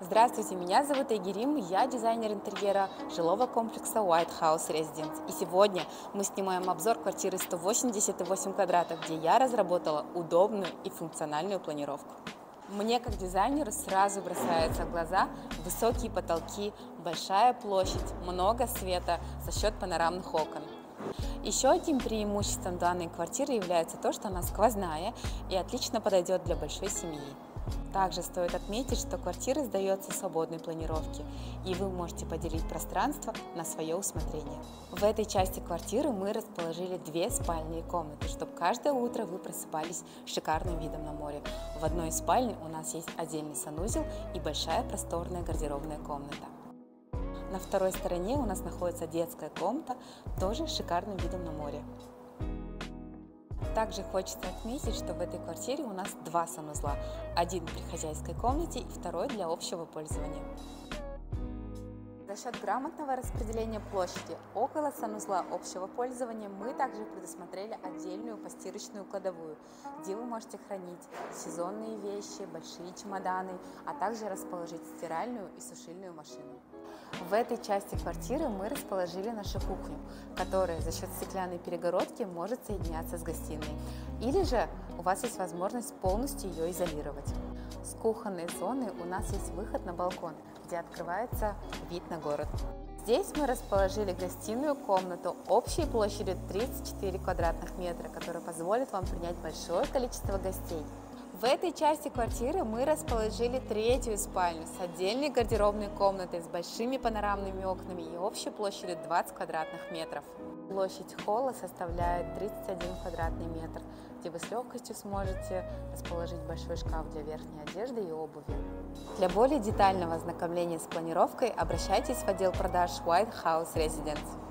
Здравствуйте, меня зовут Айгерим, я дизайнер интерьера жилого комплекса White House Residence. И сегодня мы снимаем обзор квартиры 188 квадратов, где я разработала удобную и функциональную планировку. Мне как дизайнеру сразу бросается в глаза высокие потолки, большая площадь, много света за счет панорамных окон. Еще одним преимуществом данной квартиры является то, что она сквозная и отлично подойдет для большой семьи. Также стоит отметить, что квартира сдается в свободной планировке, и вы можете поделить пространство на свое усмотрение. В этой части квартиры мы расположили две спальные комнаты, чтобы каждое утро вы просыпались с шикарным видом на море. В одной из спален у нас есть отдельный санузел и большая просторная гардеробная комната. На второй стороне у нас находится детская комната, тоже с шикарным видом на море. Также хочется отметить, что в этой квартире у нас два санузла. Один при хозяйской комнате и второй для общего пользования. За счет грамотного распределения площади около санузла общего пользования мы также предусмотрели отдельную постирочную кладовую, где вы можете хранить сезонные вещи, большие чемоданы, а также расположить стиральную и сушильную машину. В этой части квартиры мы расположили нашу кухню, которая за счет стеклянной перегородки может соединяться с гостиной. Или же у вас есть возможность полностью ее изолировать. С кухонной зоны у нас есть выход на балкон, где открывается вид на город. Здесь мы расположили гостиную комнату общей площадью 34 квадратных метра, которая позволит вам принять большое количество гостей. В этой части квартиры мы расположили третью спальню с отдельной гардеробной комнатой с большими панорамными окнами и общей площадью 20 квадратных метров. Площадь холла составляет 31 квадратный метр, где вы с легкостью сможете расположить большой шкаф для верхней одежды и обуви. Для более детального ознакомления с планировкой обращайтесь в отдел продаж White House Residence.